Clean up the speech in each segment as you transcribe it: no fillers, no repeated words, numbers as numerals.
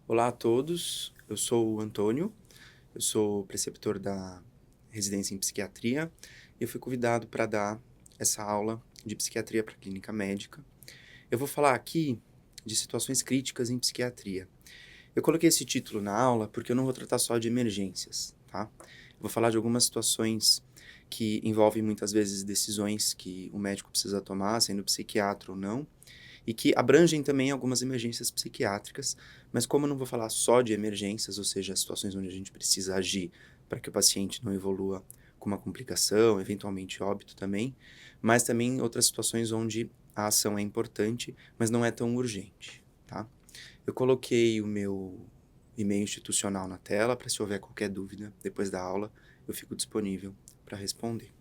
Olá a todos, eu sou o Antônio, eu sou preceptor da residência em psiquiatria e eu fui convidado para dar essa aula de psiquiatria para clínica médica. Eu vou falar aqui de situações críticas em psiquiatria. Eu coloquei esse título na aula porque eu não vou tratar só de emergências, tá? Eu vou falar de algumas situações que envolvem muitas vezes decisões que o médico precisa tomar, sendo psiquiatra ou não, e que abrangem também algumas emergências psiquiátricas, mas como eu não vou falar só de emergências, ou seja, situações onde a gente precisa agir para que o paciente não evolua com uma complicação, eventualmente óbito também, mas também outras situações onde a ação é importante, mas não é tão urgente, tá? Eu coloquei o meu e-mail institucional na tela para se houver qualquer dúvida depois da aula, eu fico disponível para responder.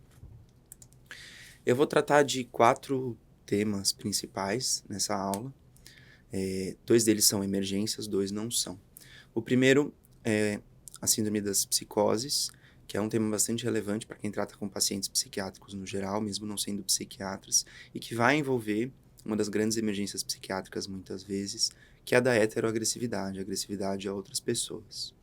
Eu vou tratar de 4 temas principais nessa aula. 2 deles são emergências, 2 não são. O primeiro é a síndrome das psicoses, que é um tema bastante relevante para quem trata com pacientes psiquiátricos no geral, mesmo não sendo psiquiatras, e que vai envolver uma das grandes emergências psiquiátricas muitas vezes, que é a da heteroagressividade, agressividade a outras pessoas.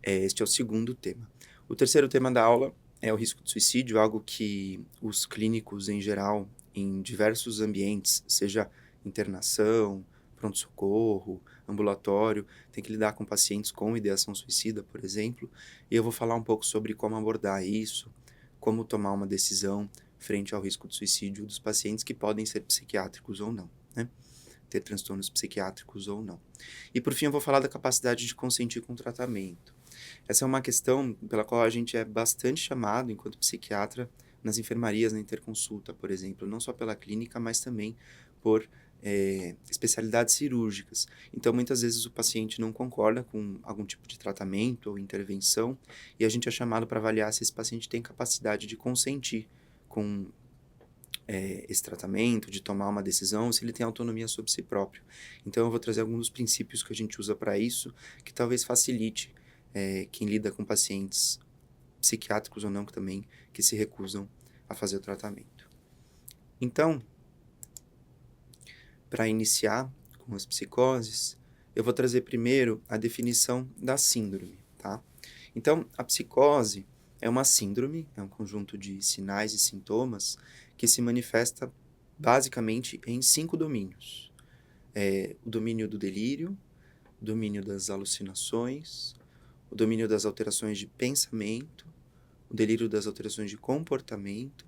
Este é o segundo tema. O terceiro tema da aula é o risco de suicídio, algo que os clínicos em geral, em diversos ambientes, seja internação, pronto-socorro, ambulatório, tem que lidar com pacientes com ideação suicida, por exemplo, e eu vou falar um pouco sobre como abordar isso, como tomar uma decisão frente ao risco de suicídio dos pacientes que podem ser psiquiátricos ou não, né? Ter transtornos psiquiátricos ou não. E por fim eu vou falar da capacidade de consentir com o tratamento. Essa é uma questão pela qual a gente é bastante chamado enquanto psiquiatra nas enfermarias, na interconsulta, por exemplo, não só pela clínica, mas também por especialidades cirúrgicas. Então, muitas vezes o paciente não concorda com algum tipo de tratamento ou intervenção e a gente é chamado para avaliar se esse paciente tem capacidade de consentir com esse tratamento, de tomar uma decisão, se ele tem autonomia sobre si próprio. Então, eu vou trazer alguns dos princípios que a gente usa para isso, que talvez facilite quem lida com pacientes psiquiátricos ou não, que também que se recusam a fazer o tratamento. Então, para iniciar com as psicoses, eu vou trazer primeiro a definição da síndrome, tá? Então, a psicose é uma síndrome, é um conjunto de sinais e sintomas que se manifesta basicamente em 5 domínios. O domínio do delírio, o domínio das alucinações, o domínio das alterações de pensamento, o delírio das alterações de comportamento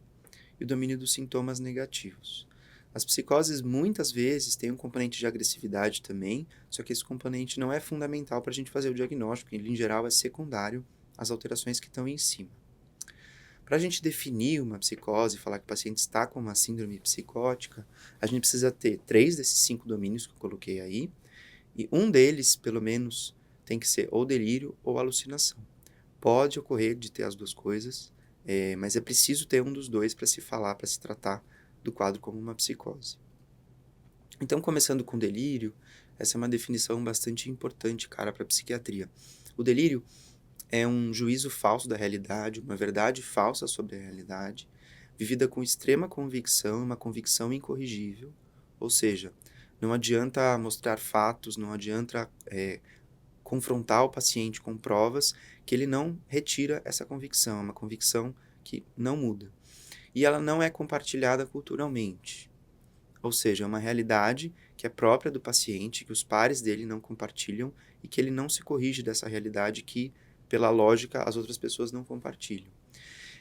e o domínio dos sintomas negativos. As psicoses muitas vezes têm um componente de agressividade também, só que esse componente não é fundamental para a gente fazer o diagnóstico, ele em geral é secundário às alterações que estão em cima. Para a gente definir uma psicose e falar que o paciente está com uma síndrome psicótica, a gente precisa ter 3 desses 5 domínios que eu coloquei aí, e um deles, pelo menos, tem que ser ou delírio ou alucinação. Pode ocorrer de ter as duas coisas, mas é preciso ter um dos dois para se falar, para se tratar do quadro como uma psicose. Então, começando com delírio, essa é uma definição bastante importante, cara, para a psiquiatria. O delírio é um juízo falso da realidade, uma verdade falsa sobre a realidade, vivida com extrema convicção, uma convicção incorrigível. Ou seja, não adianta mostrar fatos, não adianta confrontar o paciente com provas que ele não retira essa convicção, é uma convicção que não muda. E ela não é compartilhada culturalmente. Ou seja, é uma realidade que é própria do paciente, que os pares dele não compartilham e que ele não se corrige dessa realidade que, pela lógica, as outras pessoas não compartilham.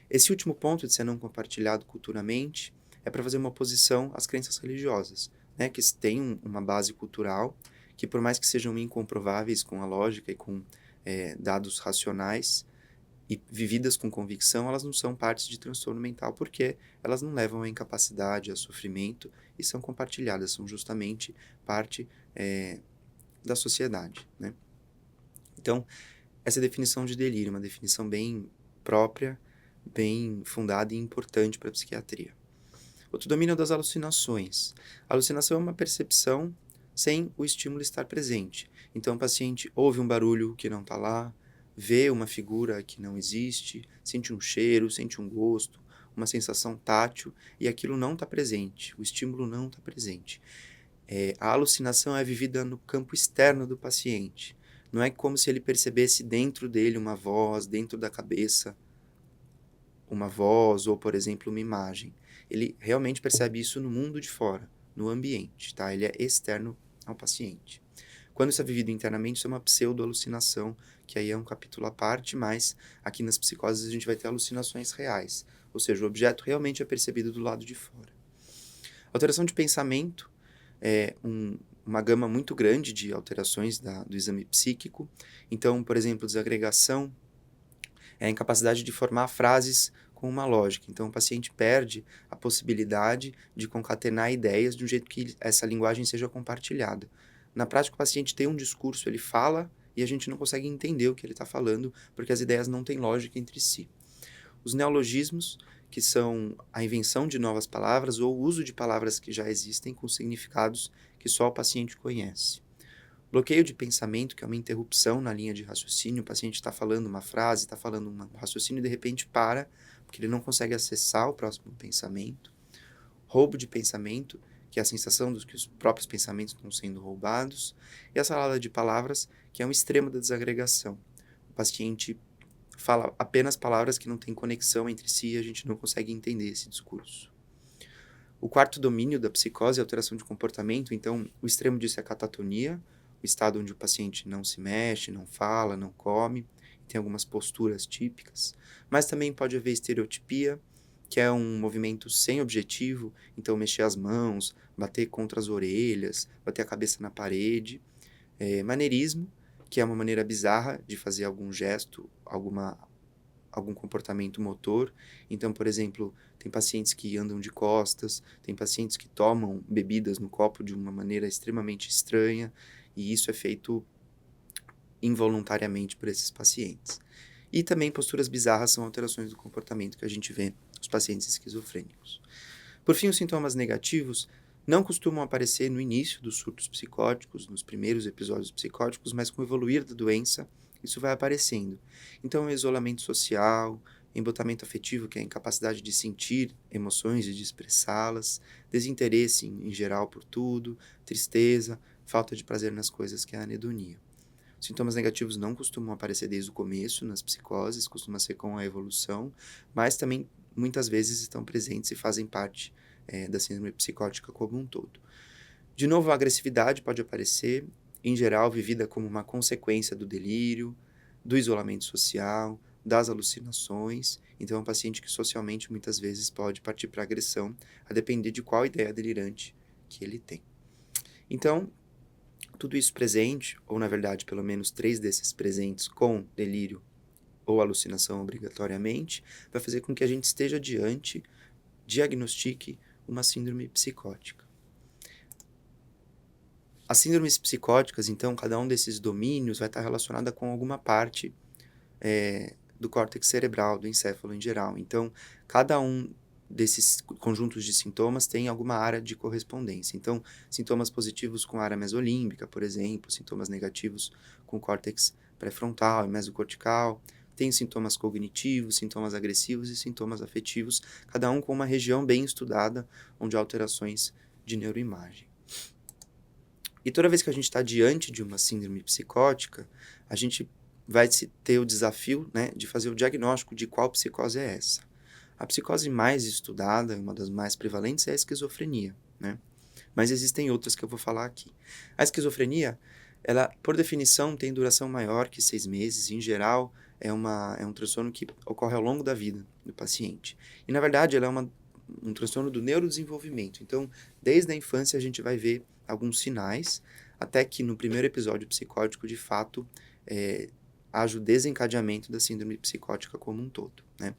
Esse último ponto de ser não compartilhado culturalmente é para fazer uma oposição às crenças religiosas, né, que têm uma base cultural, que por mais que sejam incomprováveis com a lógica e com dados racionais e vividas com convicção, elas não são partes de transtorno mental, porque elas não levam à incapacidade, a sofrimento e são compartilhadas, são justamente parte da sociedade, né? Então, essa definição de delírio é uma definição bem própria, bem fundada e importante para a psiquiatria. Outro domínio é das alucinações. A alucinação é uma percepção sem o estímulo estar presente. Então, o paciente ouve um barulho que não está lá, vê uma figura que não existe, sente um cheiro, sente um gosto, uma sensação tátil, e aquilo não está presente, o estímulo não está presente. A alucinação é vivida no campo externo do paciente. Não é como se ele percebesse dentro dele uma voz, dentro da cabeça, uma voz ou, por exemplo, uma imagem. Ele realmente percebe isso no mundo de fora, no ambiente, tá? Ele é externo ao paciente. Quando isso é vivido internamente, isso é uma pseudo-alucinação, que aí é um capítulo à parte, mas aqui nas psicoses a gente vai ter alucinações reais, ou seja, o objeto realmente é percebido do lado de fora. Alteração de pensamento é uma gama muito grande de alterações do exame psíquico. Então, por exemplo, desagregação é a incapacidade de formar frases com uma lógica. Então, o paciente perde a possibilidade de concatenar ideias de um jeito que essa linguagem seja compartilhada. Na prática, o paciente tem um discurso, ele fala e a gente não consegue entender o que ele está falando porque as ideias não têm lógica entre si. Os neologismos, que são a invenção de novas palavras ou o uso de palavras que já existem com significados que só o paciente conhece. Bloqueio de pensamento, que é uma interrupção na linha de raciocínio. O paciente está falando uma frase, está falando um raciocínio e de repente para, porque ele não consegue acessar o próximo pensamento. Roubo de pensamento, que é a sensação de que os próprios pensamentos estão sendo roubados. E a salada de palavras, que é um extremo da desagregação. O paciente fala apenas palavras que não têm conexão entre si e a gente não consegue entender esse discurso. O quarto domínio da psicose é a alteração de comportamento, então o extremo disso é a catatonia, o estado onde o paciente não se mexe, não fala, não come, tem algumas posturas típicas, mas também pode haver estereotipia, que é um movimento sem objetivo, então mexer as mãos, bater contra as orelhas, bater a cabeça na parede. Maneirismo, que é uma maneira bizarra de fazer algum gesto, algum comportamento motor. Então, por exemplo, tem pacientes que andam de costas, tem pacientes que tomam bebidas no copo de uma maneira extremamente estranha, e isso é feito involuntariamente por esses pacientes. E também posturas bizarras são alterações do comportamento que a gente vê nos pacientes esquizofrênicos. Por fim, os sintomas negativos não costumam aparecer no início dos surtos psicóticos, nos primeiros episódios psicóticos, mas com o evoluir da doença, isso vai aparecendo. Então, isolamento social, embotamento afetivo, que é a incapacidade de sentir emoções e de expressá-las, desinteresse em geral por tudo, tristeza, falta de prazer nas coisas, que é a anedonia. Sintomas negativos não costumam aparecer desde o começo nas psicoses, costuma ser com a evolução, mas também muitas vezes estão presentes e fazem parte da síndrome psicótica como um todo. De novo, a agressividade pode aparecer, em geral vivida como uma consequência do delírio, do isolamento social, das alucinações. Então, é um paciente que socialmente muitas vezes pode partir para agressão, a depender de qual ideia delirante que ele tem. Então, tudo isso presente, ou na verdade pelo menos 3 desses presentes com delírio ou alucinação obrigatoriamente, vai fazer com que a gente esteja diagnostique uma síndrome psicótica. As síndromes psicóticas, então, cada um desses domínios vai estar relacionada com alguma parte do córtex cerebral, do encéfalo em geral. Então, cada um desses conjuntos de sintomas tem alguma área de correspondência. Então, sintomas positivos com área mesolímbica, por exemplo, sintomas negativos com córtex pré-frontal e mesocortical, tem sintomas cognitivos, sintomas agressivos e sintomas afetivos, cada um com uma região bem estudada, onde há alterações de neuroimagem. E toda vez que a gente está diante de uma síndrome psicótica, a gente vai ter o desafio, né, de fazer o diagnóstico de qual psicose é essa. A psicose mais estudada, uma das mais prevalentes, é a esquizofrenia, né? Mas existem outras que eu vou falar aqui. A esquizofrenia, ela, por definição, tem duração maior que 6 meses. Em geral, é um transtorno que ocorre ao longo da vida do paciente. E, na verdade, ela é um transtorno do neurodesenvolvimento. Então, desde a infância, a gente vai ver alguns sinais, até que no primeiro episódio psicótico, de fato, haja o desencadeamento da síndrome psicótica como um todo, né?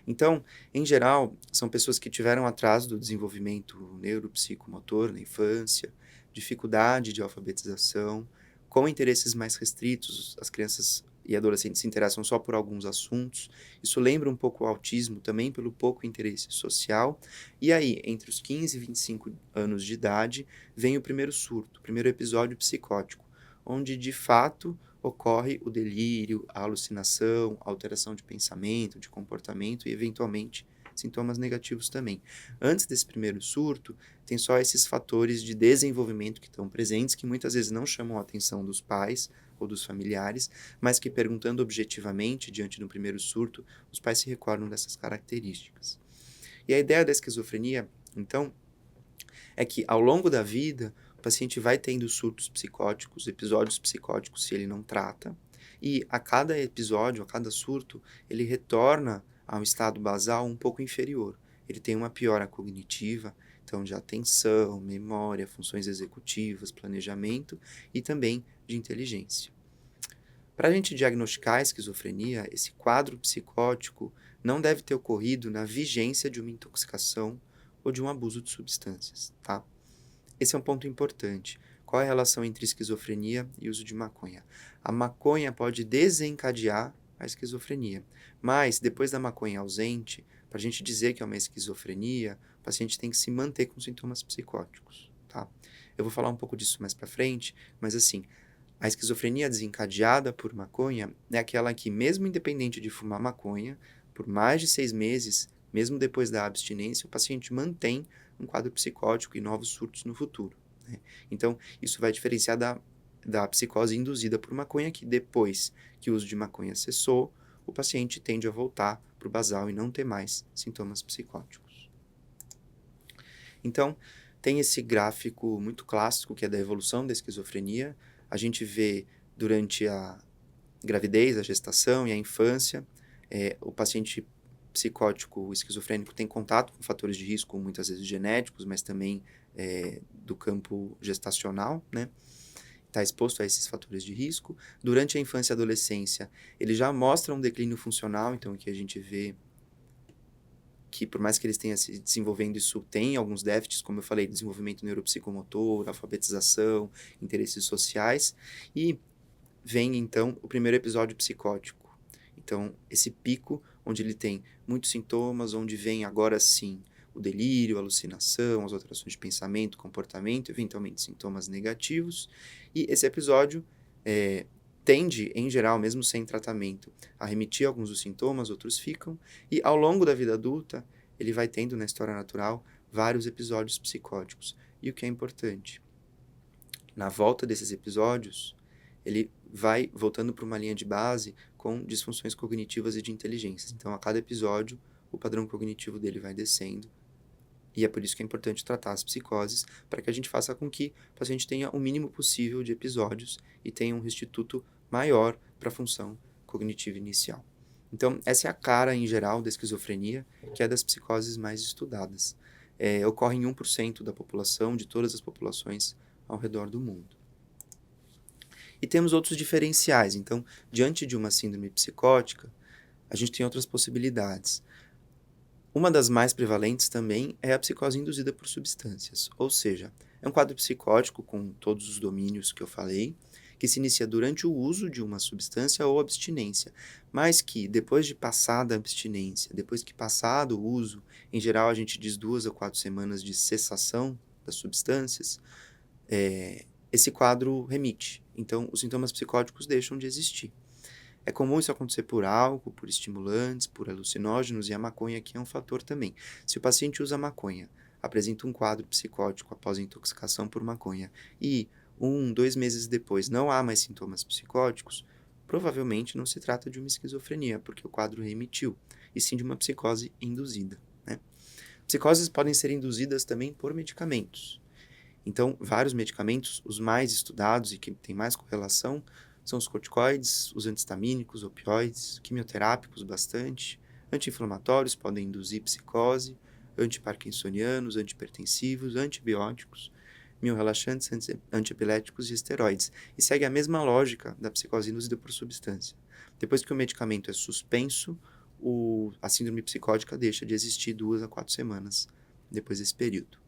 Então, em geral, são pessoas que tiveram atraso do desenvolvimento neuropsicomotor na infância, dificuldade de alfabetização, com interesses mais restritos, as crianças e adolescentes se interessam só por alguns assuntos. Isso lembra um pouco o autismo também pelo pouco interesse social. E aí, entre os 15 e 25 anos de idade, vem o primeiro surto, o primeiro episódio psicótico, onde de fato ocorre o delírio, a alucinação, a alteração de pensamento, de comportamento e, eventualmente, sintomas negativos também. Antes desse primeiro surto, tem só esses fatores de desenvolvimento que estão presentes, que muitas vezes não chamam a atenção dos pais ou dos familiares, mas que perguntando objetivamente, diante do primeiro surto, os pais se recordam dessas características. E a ideia da esquizofrenia, então, é que ao longo da vida, o paciente vai tendo surtos psicóticos, episódios psicóticos, se ele não trata, e a cada episódio, a cada surto, ele retorna a um estado basal um pouco inferior. Ele tem uma piora cognitiva, então de atenção, memória, funções executivas, planejamento e também de inteligência. Para a gente diagnosticar a esquizofrenia, esse quadro psicótico não deve ter ocorrido na vigência de uma intoxicação ou de um abuso de substâncias, tá? Esse é um ponto importante. Qual é a relação entre esquizofrenia e uso de maconha? A maconha pode desencadear a esquizofrenia, mas depois da maconha ausente, para a gente dizer que é uma esquizofrenia, o paciente tem que se manter com sintomas psicóticos, tá? Eu vou falar um pouco disso mais para frente, mas assim, a esquizofrenia desencadeada por maconha é aquela que, mesmo independente de fumar maconha, por mais de 6 meses, mesmo depois da abstinência, o paciente mantém um quadro psicótico e novos surtos no futuro, né? Então, isso vai diferenciar da psicose induzida por maconha, que depois que o uso de maconha cessou, o paciente tende a voltar para o basal e não ter mais sintomas psicóticos. Então, tem esse gráfico muito clássico, que é da evolução da esquizofrenia. A gente vê durante a gravidez, a gestação e a infância, o paciente psicótico, o esquizofrênico, tem contato com fatores de risco, muitas vezes genéticos, mas também do campo gestacional, né? Está exposto a esses fatores de risco. Durante a infância e adolescência, ele já mostra um declínio funcional, então que a gente vê que por mais que eles tenham se desenvolvendo, isso tem alguns déficits, como eu falei, desenvolvimento neuropsicomotor, alfabetização, interesses sociais, e vem então o primeiro episódio psicótico. Então, esse pico onde ele tem muitos sintomas, onde vem agora sim o delírio, a alucinação, as alterações de pensamento, comportamento, eventualmente sintomas negativos, e esse episódio tende, em geral, mesmo sem tratamento, a remitir alguns dos sintomas, outros ficam, e ao longo da vida adulta, ele vai tendo, na história natural, vários episódios psicóticos. E o que é importante, na volta desses episódios, ele vai voltando para uma linha de base com disfunções cognitivas e de inteligência. Então, a cada episódio, o padrão cognitivo dele vai descendo. E é por isso que é importante tratar as psicoses, para que a gente faça com que o paciente tenha o mínimo possível de episódios e tenha um restituto maior para a função cognitiva inicial. Então, essa é a cara, em geral, da esquizofrenia, que é das psicoses mais estudadas. Ocorre em 1% da população, de todas as populações ao redor do mundo. E temos outros diferenciais. Então, diante de uma síndrome psicótica, a gente tem outras possibilidades. Uma das mais prevalentes também é a psicose induzida por substâncias, ou seja, é um quadro psicótico com todos os domínios que eu falei, que se inicia durante o uso de uma substância ou abstinência, mas que depois de passada a abstinência, depois que passado o uso, em geral a gente diz 2 a 4 semanas de cessação das substâncias, esse quadro remite. Então, os sintomas psicóticos deixam de existir. É comum isso acontecer por álcool, por estimulantes, por alucinógenos, e a maconha aqui é um fator também. Se o paciente usa maconha, apresenta um quadro psicótico após a intoxicação por maconha, e 1, 2 meses depois não há mais sintomas psicóticos, provavelmente não se trata de uma esquizofrenia, porque o quadro remitiu, e sim de uma psicose induzida, né? Psicoses podem ser induzidas também por medicamentos. Então, vários medicamentos, os mais estudados e que têm mais correlação, são os corticoides, os antistamínicos, opioides, quimioterápicos bastante, anti-inflamatórios podem induzir psicose, antiparkinsonianos, antihipertensivos, antibióticos, miorrelaxantes, antiepiléticos e esteroides. E segue a mesma lógica da psicose induzida por substância. Depois que o medicamento é suspenso, a síndrome psicótica deixa de existir 2 a 4 semanas depois desse período.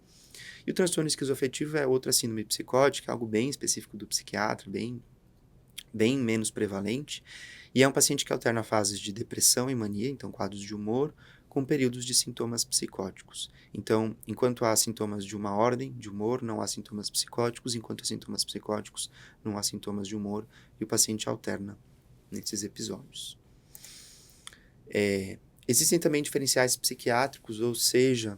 E o transtorno esquizoafetivo é outra síndrome psicótica, algo bem específico do psiquiatra, bem menos prevalente, e é um paciente que alterna fases de depressão e mania, então quadros de humor, com períodos de sintomas psicóticos. Então, enquanto há sintomas de uma ordem de humor, não há sintomas psicóticos, enquanto há sintomas psicóticos, não há sintomas de humor, e o paciente alterna nesses episódios. Existem também diferenciais psiquiátricos, ou seja,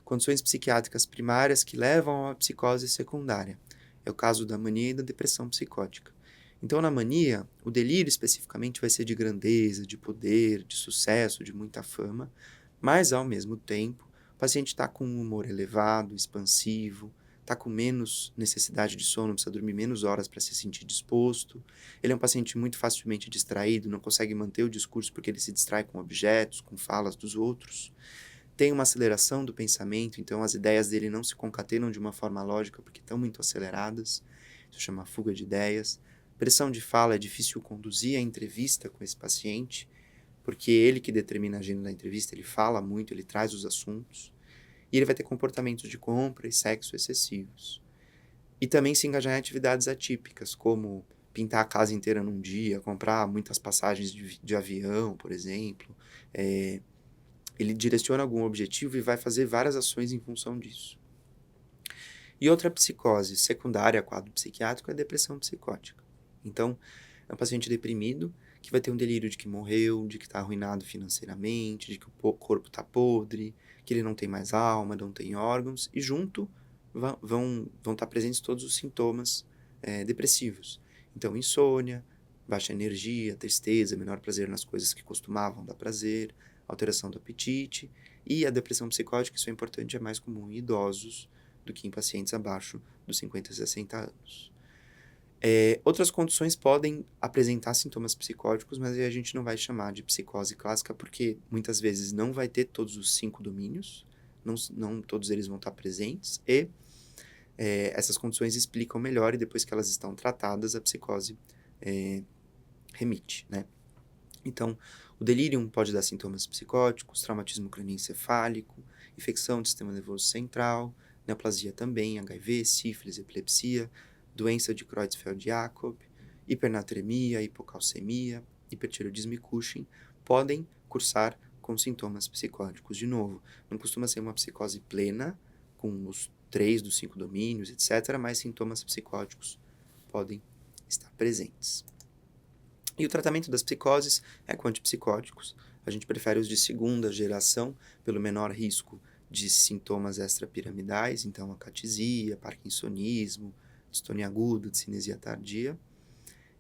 condições psiquiátricas primárias que levam a uma psicose secundária. É o caso da mania e da depressão psicótica. Então, na mania, o delírio especificamente vai ser de grandeza, de poder, de sucesso, de muita fama, mas, ao mesmo tempo, o paciente está com um humor elevado, expansivo, está com menos necessidade de sono, precisa dormir menos horas para se sentir disposto. Ele é um paciente muito facilmente distraído, não consegue manter o discurso porque ele se distrai com objetos, com falas dos outros. Tem uma aceleração do pensamento, então as ideias dele não se concatenam de uma forma lógica porque estão muito aceleradas. Isso chama fuga de ideias. Pressão de fala, é difícil conduzir a entrevista com esse paciente, porque ele que determina a agenda da entrevista, ele fala muito, ele traz os assuntos. E ele vai ter comportamentos de compra e sexo excessivos. E também se engajar em atividades atípicas, como pintar a casa inteira num dia, comprar muitas passagens de avião, por exemplo. Ele direciona algum objetivo e vai fazer várias ações em função disso. E outra psicose secundária a quadro psiquiátrico é a depressão psicótica. Então, é um paciente deprimido que vai ter um delírio de que morreu, de que está arruinado financeiramente, de que o corpo está podre, que ele não tem mais alma, não tem órgãos, e junto vão estar presentes todos os sintomas depressivos. Então, insônia, baixa energia, tristeza, menor prazer nas coisas que costumavam dar prazer, alteração do apetite, e a depressão psicótica, isso é importante, é mais comum em idosos do que em pacientes abaixo dos 50 a 60 anos. Outras condições podem apresentar sintomas psicóticos, mas aí a gente não vai chamar de psicose clássica, porque muitas vezes não vai ter todos os 5 domínios, não todos eles vão estar presentes, e essas condições explicam melhor, e depois que elas estão tratadas, a psicose remite, né? Então, o delírio pode dar sintomas psicóticos, traumatismo cranioencefálico, infecção do sistema nervoso central, neoplasia também, HIV, sífilis, epilepsia, doença de Creutzfeldt-Jakob, hipernatremia, hipocalcemia, hipertireoidismo e Cushing podem cursar com sintomas psicóticos. De novo, não costuma ser uma psicose plena, com os 3 dos 5 domínios, etc., mas sintomas psicóticos podem estar presentes. E o tratamento das psicoses é com antipsicóticos. A gente prefere os de segunda geração, pelo menor risco de sintomas extrapiramidais, então acatisia, parkinsonismo, distonia aguda, cinesia tardia.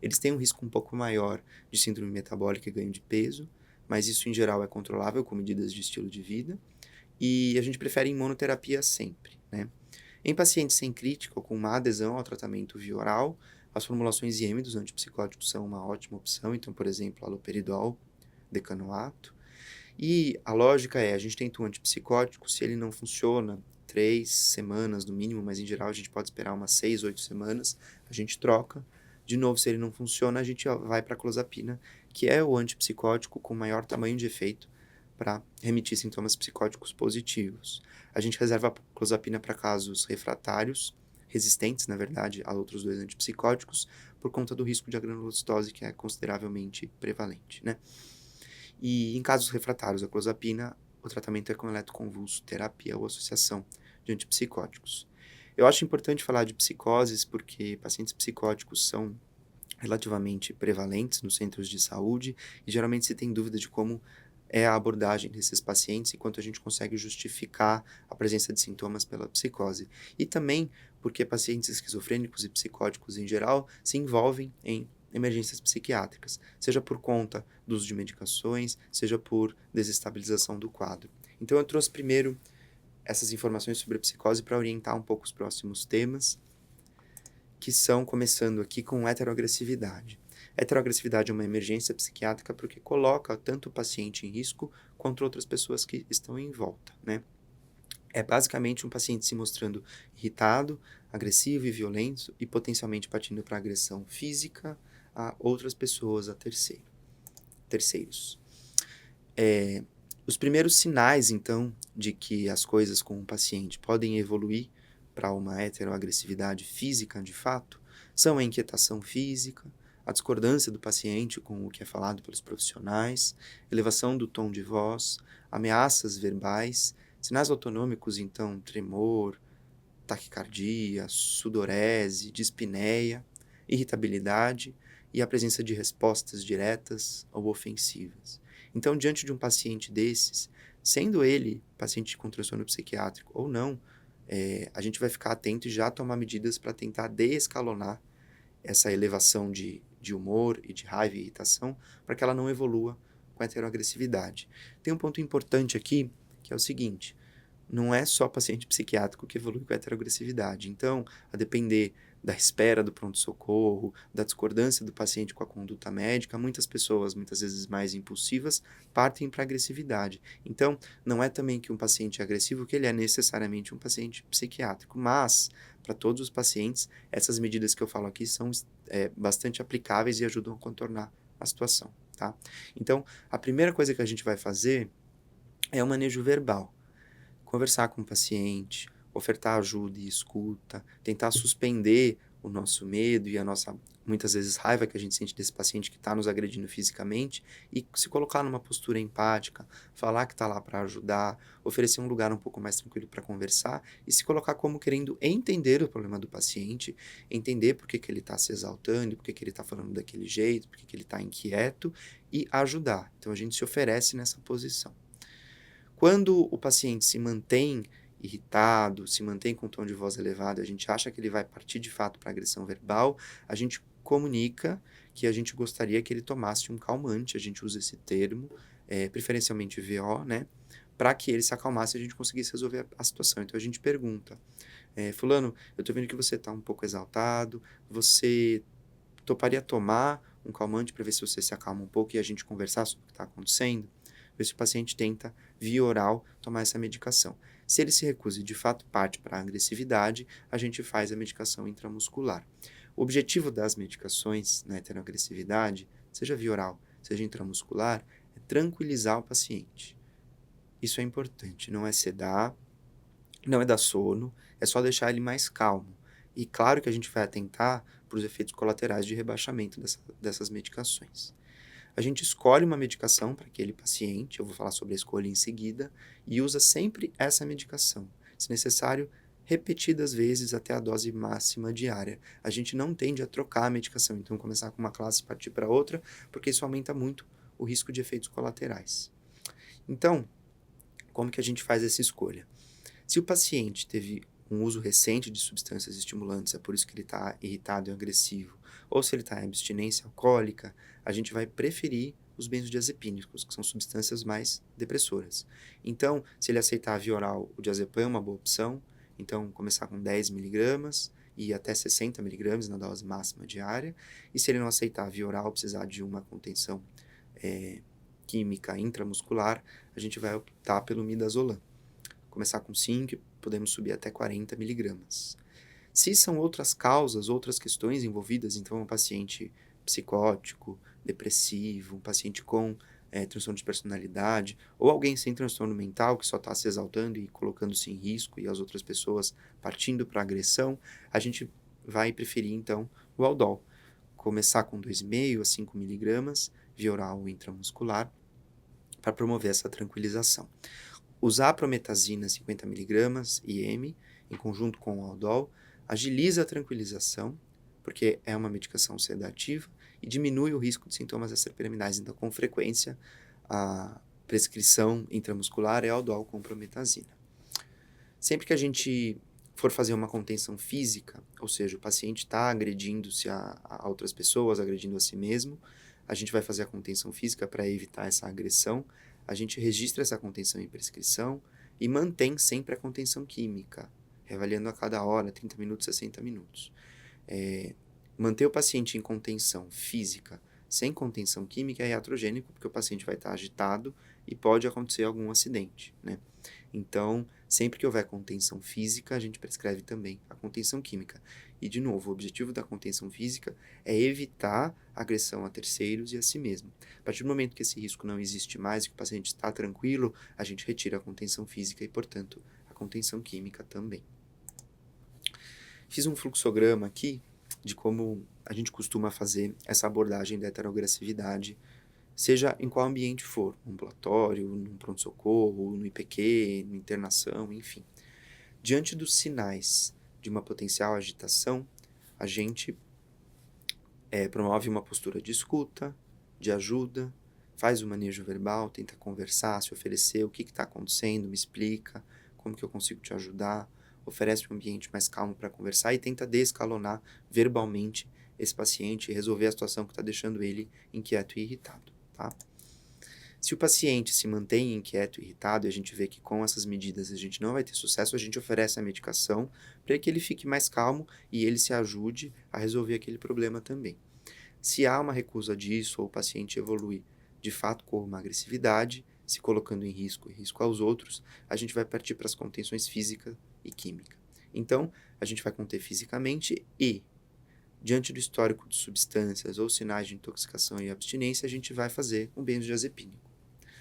Eles têm um risco um pouco maior de síndrome metabólica e ganho de peso, mas isso em geral é controlável com medidas de estilo de vida. E a gente prefere imunoterapia sempre, né? Em pacientes sem crítica ou com má adesão ao tratamento via oral, as formulações IM dos antipsicóticos são uma ótima opção, então, por exemplo, haloperidol, decanoato. E a lógica é, a gente tenta um antipsicótico, se ele não funciona, 3 semanas no mínimo, mas em geral a gente pode esperar umas 6, 8 semanas, a gente troca. De novo, se ele não funciona, a gente vai para a clozapina, que é o antipsicótico com maior tamanho de efeito para remitir sintomas psicóticos positivos. A gente reserva a clozapina para casos refratários, resistentes, na verdade, a outros 2 antipsicóticos, por conta do risco de agranulocitose, que é consideravelmente prevalente, né? E em casos refratários à clozapina, o tratamento é com eletroconvulso, terapia ou associação de antipsicóticos. Eu acho importante falar de psicoses porque pacientes psicóticos são relativamente prevalentes nos centros de saúde e geralmente se tem dúvida de como é a abordagem desses pacientes e quanto a gente consegue justificar a presença de sintomas pela psicose. E também porque pacientes esquizofrênicos e psicóticos em geral se envolvem em emergências psiquiátricas, seja por conta do uso de medicações, seja por desestabilização do quadro. Então eu trouxe primeiro essas informações sobre a psicose para orientar um pouco os próximos temas, que são, começando aqui, com heteroagressividade. Heteroagressividade é uma emergência psiquiátrica porque coloca tanto o paciente em risco quanto outras pessoas que estão em volta, né? É basicamente um paciente se mostrando irritado, agressivo e violento e potencialmente partindo para agressão física a outras pessoas, a terceiros. Os primeiros sinais, então, de que as coisas com o paciente podem evoluir para uma heteroagressividade física, de fato, são a inquietação física, a discordância do paciente com o que é falado pelos profissionais, elevação do tom de voz, ameaças verbais, sinais autonômicos, então, tremor, taquicardia, sudorese, dispneia, irritabilidade e a presença de respostas diretas ou ofensivas. Então, diante de um paciente desses, sendo ele paciente com transtorno psiquiátrico ou não, a gente vai ficar atento e já tomar medidas para tentar desescalonar essa elevação de humor e de raiva e irritação para que ela não evolua com a heteroagressividade. Tem um ponto importante aqui, que é o seguinte: não é só paciente psiquiátrico que evolui com a heteroagressividade. Então, a depender da espera do pronto-socorro, da discordância do paciente com a conduta médica, muitas pessoas, muitas vezes mais impulsivas, partem para a agressividade. Então, não é também que um paciente agressivo que ele é necessariamente um paciente psiquiátrico, mas, para todos os pacientes, essas medidas que eu falo aqui são bastante aplicáveis e ajudam a contornar a situação, tá? Então, a primeira coisa que a gente vai fazer é o manejo verbal. Conversar com o paciente, ofertar ajuda e escuta, tentar suspender o nosso medo e a nossa, muitas vezes, raiva que a gente sente desse paciente que está nos agredindo fisicamente e se colocar numa postura empática, falar que está lá para ajudar, oferecer um lugar um pouco mais tranquilo para conversar e se colocar como querendo entender o problema do paciente, entender por que ele está se exaltando, por que ele está falando daquele jeito, por que ele está inquieto e ajudar. Então, a gente se oferece nessa posição. Quando o paciente se mantém irritado, se mantém com um tom de voz elevado, a gente acha que ele vai partir de fato para agressão verbal, a gente comunica que a gente gostaria que ele tomasse um calmante, a gente usa esse termo, preferencialmente VO, né? Para que ele se acalmasse e a gente conseguisse resolver a situação. Então a gente pergunta, fulano, eu tô vendo que você tá um pouco exaltado, você toparia tomar um calmante para ver se você se acalma um pouco e a gente conversar sobre o que está acontecendo? Ver se o paciente tenta, via oral, tomar essa medicação. Se ele se recusa e de fato parte para a agressividade, a gente faz a medicação intramuscular. O objetivo das medicações na heteroagressividade, seja via oral, seja intramuscular, é tranquilizar o paciente. Isso é importante, não é sedar, não é dar sono, é só deixar ele mais calmo. E claro que a gente vai atentar para os efeitos colaterais de rebaixamento dessas medicações. A gente escolhe uma medicação para aquele paciente, eu vou falar sobre a escolha em seguida, e usa sempre essa medicação, se necessário, repetidas vezes até a dose máxima diária. A gente não tende a trocar a medicação, então começar com uma classe e partir para outra, porque isso aumenta muito o risco de efeitos colaterais. Então, como que a gente faz essa escolha? Se o paciente teve um uso recente de substâncias estimulantes, é por isso que ele está irritado e agressivo, ou se ele está em abstinência alcoólica, a gente vai preferir os benzodiazepínicos, que são substâncias mais depressoras. Então, se ele aceitar via oral, o diazepam é uma boa opção. Então, começar com 10 miligramas e até 60 miligramas na dose máxima diária. E se ele não aceitar via oral, precisar de uma contenção química intramuscular, a gente vai optar pelo midazolam. Começar com 5, podemos subir até 40 miligramas. Se são outras causas, outras questões envolvidas, então um paciente psicótico, depressivo, um paciente com transtorno de personalidade, ou alguém sem transtorno mental que só está se exaltando e colocando-se em risco e as outras pessoas partindo para agressão, a gente vai preferir então o Aldol. Começar com 2,5 a 5 miligramas, via oral ou intramuscular, para promover essa tranquilização. Usar a prometazina 50mg IM em conjunto com o Aldol agiliza a tranquilização, porque é uma medicação sedativa, e diminui o risco de sintomas extrapiramidais. Então, com frequência, a prescrição intramuscular é Aldol com prometazina. Sempre que a gente for fazer uma contenção física, ou seja, o paciente está agredindo-se a outras pessoas, agredindo a si mesmo, a gente vai fazer a contenção física para evitar essa agressão. A gente registra essa contenção em prescrição e mantém sempre a contenção química, reavaliando a cada hora, 30 minutos, 60 minutos. Manter o paciente em contenção física sem contenção química é iatrogênico, porque o paciente vai estar agitado e pode acontecer algum acidente, né? Então, sempre que houver contenção física, a gente prescreve também a contenção química. E, de novo, o objetivo da contenção física é evitar agressão a terceiros e a si mesmo. A partir do momento que esse risco não existe mais e que o paciente está tranquilo, a gente retira a contenção física e, portanto, a contenção química também. Fiz um fluxograma aqui de como a gente costuma fazer essa abordagem da heteroagressividade, seja em qual ambiente for, no ambulatório, no pronto-socorro, no IPQ, na internação, enfim. Diante dos sinais de uma potencial agitação, a gente promove uma postura de escuta, de ajuda, faz o manejo verbal, tenta conversar, se oferecer, o que está acontecendo, me explica, como que eu consigo te ajudar, oferece um ambiente mais calmo para conversar e tenta descalonar verbalmente esse paciente e resolver a situação que está deixando ele inquieto e irritado, tá? Se o paciente se mantém inquieto e irritado e a gente vê que com essas medidas a gente não vai ter sucesso, a gente oferece a medicação para que ele fique mais calmo e ele se ajude a resolver aquele problema também. Se há uma recusa disso ou o paciente evolui de fato com uma agressividade, se colocando em risco e risco aos outros, a gente vai partir para as contenções física e química. Então, a gente vai conter fisicamente e, diante do histórico de substâncias ou sinais de intoxicação e abstinência, a gente vai fazer um benzodiazepínico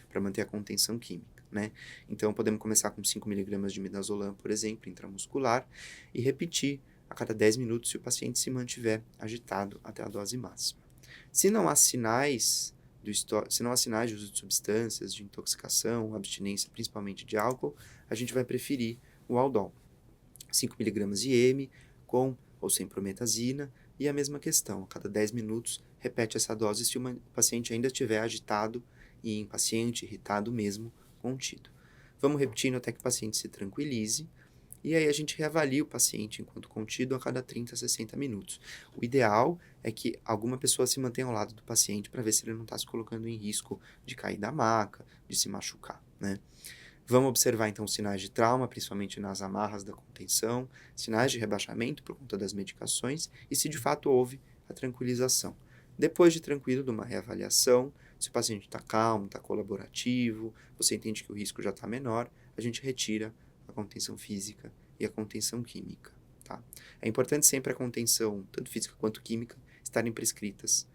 para manter a contenção química, né? Então, podemos começar com 5 mg de midazolam, por exemplo, intramuscular, e repetir a cada 10 minutos se o paciente se mantiver agitado até a dose máxima. Se não há sinais de uso de substâncias, de intoxicação, abstinência, principalmente de álcool, a gente vai preferir o Aldol. 5 mg IM com ou sem prometazina, e a mesma questão, a cada 10 minutos repete essa dose se o paciente ainda estiver agitado e impaciente, irritado mesmo, contido. Vamos repetindo até que o paciente se tranquilize, e aí a gente reavalia o paciente enquanto contido a cada 30 a 60 minutos. O ideal é que alguma pessoa se mantenha ao lado do paciente para ver se ele não está se colocando em risco de cair da maca, de se machucar, né? Vamos observar então sinais de trauma, principalmente nas amarras da contenção, sinais de rebaixamento por conta das medicações e se de fato houve a tranquilização. Depois de tranquilo, de uma reavaliação, se o paciente está calmo, está colaborativo, você entende que o risco já está menor, a gente retira a contenção física e a contenção química, tá? É importante sempre a contenção, tanto física quanto química, estarem prescritas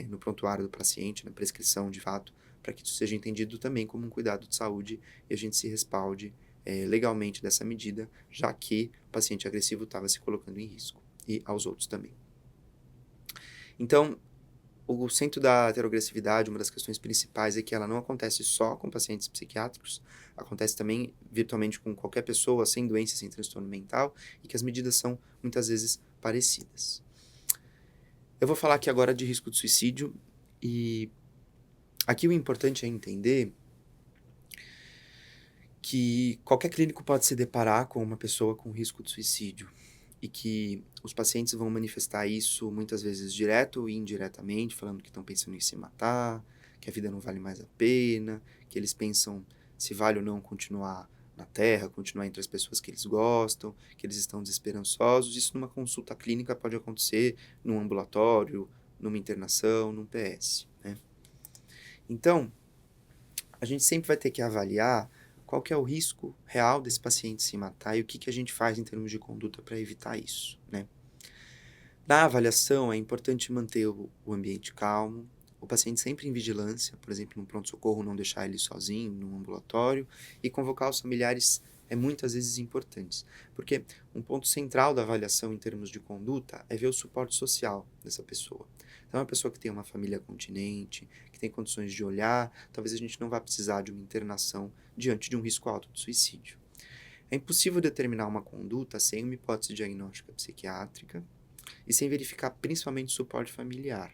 no prontuário do paciente, na prescrição de fato, para que isso seja entendido também como um cuidado de saúde e a gente se respalde legalmente dessa medida, já que o paciente agressivo estava se colocando em risco e aos outros também. Então, o centro da heteroagressividade, uma das questões principais é que ela não acontece só com pacientes psiquiátricos, acontece também virtualmente com qualquer pessoa sem doença, sem transtorno mental, e que as medidas são muitas vezes parecidas. Eu vou falar aqui agora de risco de suicídio, e aqui o importante é entender que qualquer clínico pode se deparar com uma pessoa com risco de suicídio e que os pacientes vão manifestar isso muitas vezes direto e indiretamente, falando que estão pensando em se matar, que a vida não vale mais a pena, que eles pensam se vale ou não continuar na Terra, continuar entre as pessoas que eles gostam, que eles estão desesperançosos. Isso numa consulta clínica pode acontecer num ambulatório, numa internação, num PS, né? Então, a gente sempre vai ter que avaliar qual que é o risco real desse paciente se matar e o que a gente faz em termos de conduta para evitar isso, né? Na avaliação, é importante manter o ambiente calmo, o paciente sempre em vigilância, por exemplo, no pronto-socorro, não deixar ele sozinho, no ambulatório, e convocar os familiares é muitas vezes importante, porque um ponto central da avaliação em termos de conduta é ver o suporte social dessa pessoa. Então, uma pessoa que tem uma família continente, que tem condições de olhar, talvez a gente não vá precisar de uma internação diante de um risco alto de suicídio. É impossível determinar uma conduta sem uma hipótese diagnóstica psiquiátrica e sem verificar principalmente o suporte familiar.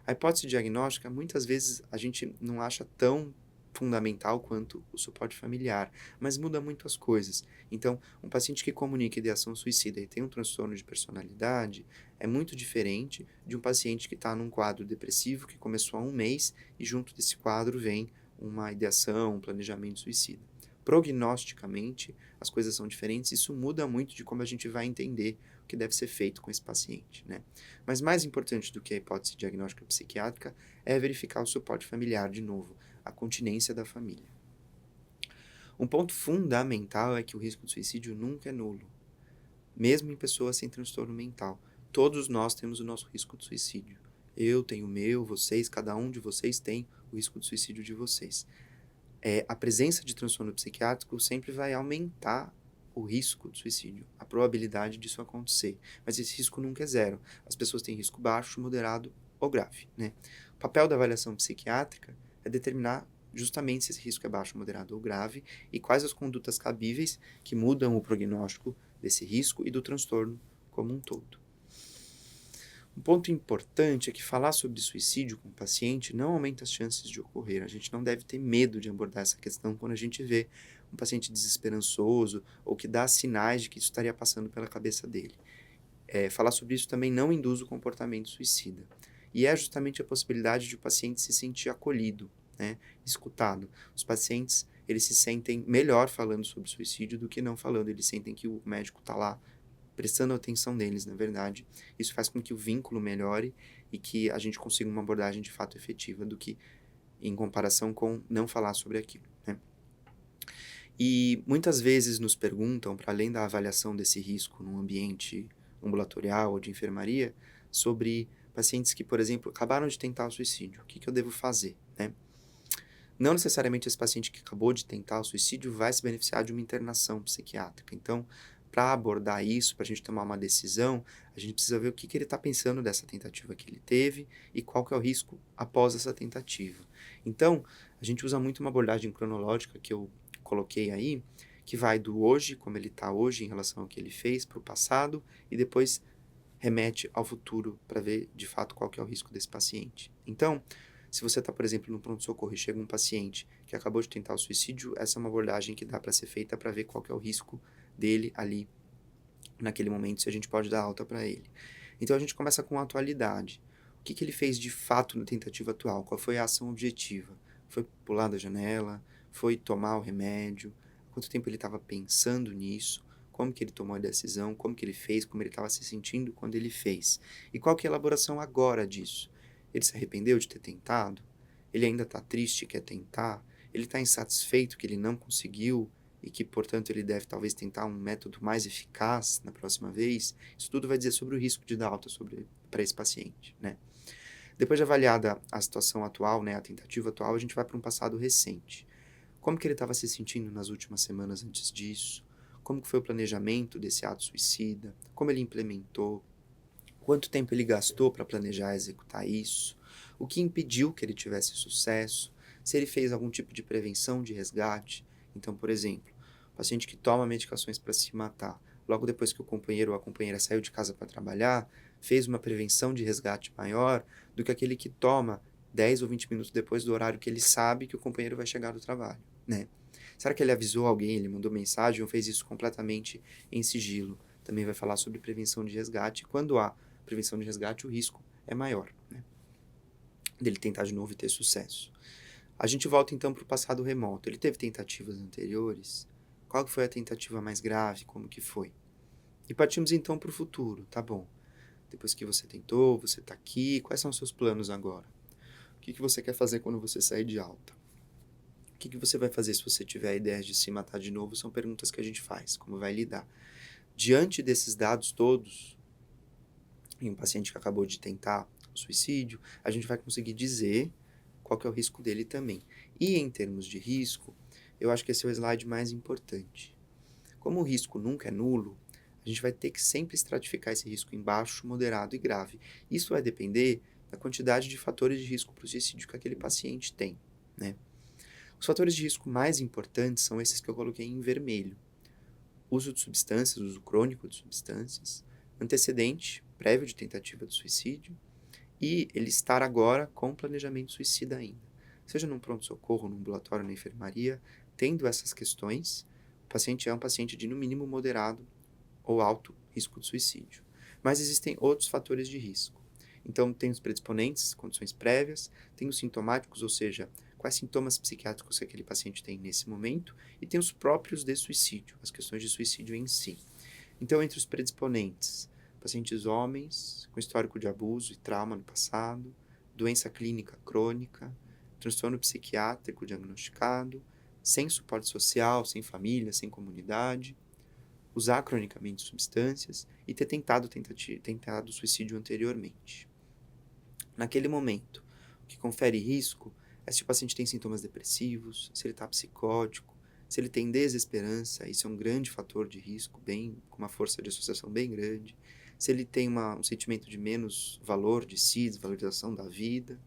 A hipótese diagnóstica, muitas vezes, a gente não acha tão fundamental quanto o suporte familiar, mas muda muito as coisas. Então, um paciente que comunica ideação suicida e tem um transtorno de personalidade é muito diferente de um paciente que está num quadro depressivo que começou há um mês e junto desse quadro vem uma ideação, um planejamento suicida. Prognosticamente, as coisas são diferentes, isso muda muito de como a gente vai entender o que deve ser feito com esse paciente, né? Mas mais importante do que a hipótese diagnóstica psiquiátrica é verificar o suporte familiar de novo, a continência da família. Um ponto fundamental é que o risco de suicídio nunca é nulo, mesmo em pessoas sem transtorno mental. Todos nós temos o nosso risco de suicídio. Eu tenho o meu, vocês, cada um de vocês tem o risco de suicídio de vocês. A presença de transtorno psiquiátrico sempre vai aumentar o risco de suicídio, a probabilidade disso acontecer. Mas esse risco nunca é zero. As pessoas têm risco baixo, moderado ou grave, né? O papel da avaliação psiquiátrica é determinar justamente se esse risco é baixo, moderado ou grave e quais as condutas cabíveis que mudam o prognóstico desse risco e do transtorno como um todo. Um ponto importante é que falar sobre suicídio com o paciente não aumenta as chances de ocorrer. A gente não deve ter medo de abordar essa questão quando a gente vê um paciente desesperançoso ou que dá sinais de que isso estaria passando pela cabeça dele. Falar sobre isso também não induz o comportamento suicida. E é justamente a possibilidade de o paciente se sentir acolhido, né, escutado. Os pacientes, eles se sentem melhor falando sobre suicídio do que não falando. Eles sentem que o médico está lá prestando atenção neles, na verdade. Isso faz com que o vínculo melhore e que a gente consiga uma abordagem de fato efetiva do que em comparação com não falar sobre aquilo, né? E muitas vezes nos perguntam, para além da avaliação desse risco num ambiente ambulatorial ou de enfermaria, sobre pacientes que, por exemplo, acabaram de tentar o suicídio. O que que eu devo fazer, né? Não necessariamente esse paciente que acabou de tentar o suicídio vai se beneficiar de uma internação psiquiátrica. Então, para abordar isso, para a gente tomar uma decisão, a gente precisa ver o que que ele está pensando dessa tentativa que ele teve e qual que é o risco após essa tentativa. Então, a gente usa muito uma abordagem cronológica que eu coloquei aí, que vai do hoje, como ele está hoje em relação ao que ele fez, para o passado, e depois remete ao futuro para ver de fato qual que é o risco desse paciente. Então, se você está, por exemplo, no pronto-socorro e chega um paciente que acabou de tentar o suicídio, essa é uma abordagem que dá para ser feita para ver qual que é o risco dele ali naquele momento, se a gente pode dar alta para ele. Então a gente começa com a atualidade. O que que ele fez de fato na tentativa atual? Qual foi a ação objetiva? Foi pular da janela? Foi tomar o remédio? Quanto tempo ele estava pensando nisso? Como que ele tomou a decisão? Como que ele fez? Como ele estava se sentindo quando ele fez? E qual que é a elaboração agora disso? Ele se arrependeu de ter tentado? Ele ainda está triste e quer tentar? Ele está insatisfeito que ele não conseguiu e que, portanto, ele deve talvez tentar um método mais eficaz na próxima vez? Isso tudo vai dizer sobre o risco de dar alta para esse paciente, né? Depois de avaliada a situação atual, né, a tentativa atual, a gente vai para um passado recente. Como que ele estava se sentindo nas últimas semanas antes disso? Como que foi o planejamento desse ato suicida? Como ele implementou? Quanto tempo ele gastou para planejar e executar isso? O que impediu que ele tivesse sucesso? Se ele fez algum tipo de prevenção de resgate? Então, por exemplo, o paciente que toma medicações para se matar, logo depois que o companheiro ou a companheira saiu de casa para trabalhar, fez uma prevenção de resgate maior do que aquele que toma 10 ou 20 minutos depois do horário que ele sabe que o companheiro vai chegar do trabalho, né? Será que ele avisou alguém, ele mandou mensagem ou fez isso completamente em sigilo? Também vai falar sobre prevenção de resgate. Quando há prevenção de resgate, o risco é maior, né, dele tentar de novo e ter sucesso. A gente volta então para o passado remoto. Ele teve tentativas anteriores? Qual foi a tentativa mais grave? Como que foi? E partimos então para o futuro, tá bom. Depois que você tentou, você está aqui, quais são os seus planos agora? O que que você quer fazer quando você sair de alta? O que que você vai fazer se você tiver a ideia de se matar de novo? São perguntas que a gente faz, como vai lidar. Diante desses dados todos, em um paciente que acabou de tentar suicídio, a gente vai conseguir dizer qual que é o risco dele também. E em termos de risco, eu acho que esse é o slide mais importante. Como o risco nunca é nulo, a gente vai ter que sempre estratificar esse risco em baixo, moderado e grave. Isso vai depender da quantidade de fatores de risco para o suicídio que aquele paciente tem, né? Os fatores de risco mais importantes são esses que eu coloquei em vermelho. Uso de substâncias, uso crônico de substâncias, antecedente prévio de tentativa de suicídio e ele estar agora com planejamento suicida ainda. Seja num pronto-socorro, num ambulatório, na enfermaria, tendo essas questões, o paciente é um paciente de, no mínimo, moderado ou alto risco de suicídio. Mas existem outros fatores de risco. Então, tem os predisponentes, condições prévias, tem os sintomáticos, ou seja, quais sintomas psiquiátricos que aquele paciente tem nesse momento, e tem os próprios de suicídio, as questões de suicídio em si. Então, entre os predisponentes, pacientes homens com histórico de abuso e trauma no passado, doença clínica crônica, transtorno psiquiátrico diagnosticado, sem suporte social, sem família, sem comunidade, usar cronicamente substâncias e ter tentado suicídio anteriormente. Naquele momento, o que confere risco é se o paciente tem sintomas depressivos, se ele está psicótico, se ele tem desesperança, isso é um grande fator de risco, com uma força de associação bem grande, se ele tem um sentimento de menos valor de si, desvalorização da vida,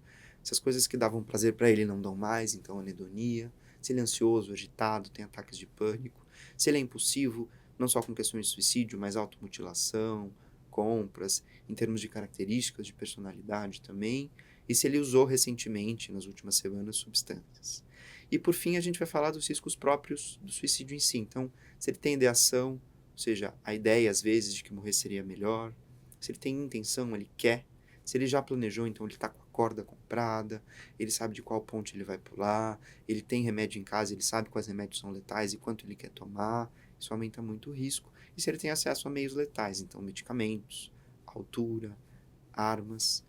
se as coisas que davam prazer para ele não dão mais, então anedonia, se ele é ansioso, agitado, tem ataques de pânico, se ele é impulsivo, não só com questões de suicídio, mas automutilação, compras, em termos de características de personalidade também, e se ele usou recentemente, nas últimas semanas, substâncias. E por fim, a gente vai falar dos riscos próprios do suicídio em si. Então, se ele tem ideação, ou seja, a ideia às vezes de que morrer seria melhor, se ele tem intenção, ele quer, se ele já planejou, então ele está com a corda comprada, ele sabe de qual ponte ele vai pular, ele tem remédio em casa, ele sabe quais remédios são letais e quanto ele quer tomar, isso aumenta muito o risco. E se ele tem acesso a meios letais, então medicamentos, altura, armas.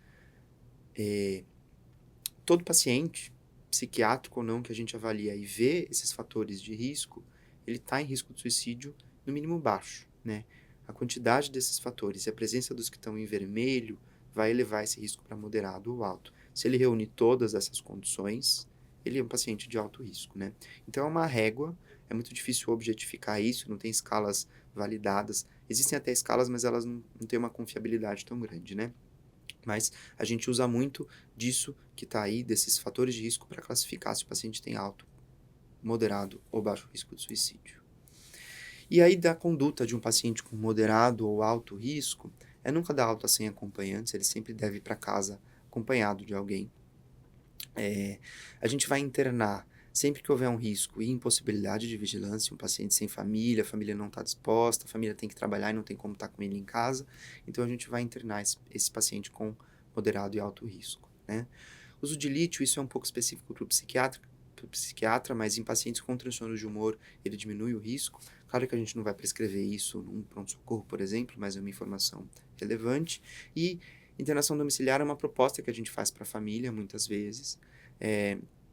Todo paciente, psiquiátrico ou não, que a gente avalia e vê esses fatores de risco, ele está em risco de suicídio no mínimo baixo, né? A quantidade desses fatores e a presença dos que estão em vermelho vai elevar esse risco para moderado ou alto. Se ele reúne todas essas condições, ele é um paciente de alto risco, né? Então é uma régua, é muito difícil objetificar isso, não tem escalas validadas. Existem até escalas, mas elas não têm uma confiabilidade tão grande, né? Mas a gente usa muito disso que está aí, desses fatores de risco, para classificar se o paciente tem alto, moderado ou baixo risco de suicídio. E aí, da conduta de um paciente com moderado ou alto risco, é nunca dar alta sem acompanhantes, ele sempre deve ir para casa acompanhado de alguém. A gente vai internar sempre que houver um risco e impossibilidade de vigilância, um paciente sem família, a família não está disposta, a família tem que trabalhar e não tem como estar com ele em casa, então a gente vai internar esse paciente com moderado e alto risco, né? Uso de lítio, isso é um pouco específico para o psiquiatra, mas em pacientes com transtornos de humor, ele diminui o risco. Claro que a gente não vai prescrever isso num pronto-socorro, por exemplo, mas é uma informação relevante. E internação domiciliar é uma proposta que a gente faz para a família, muitas vezes,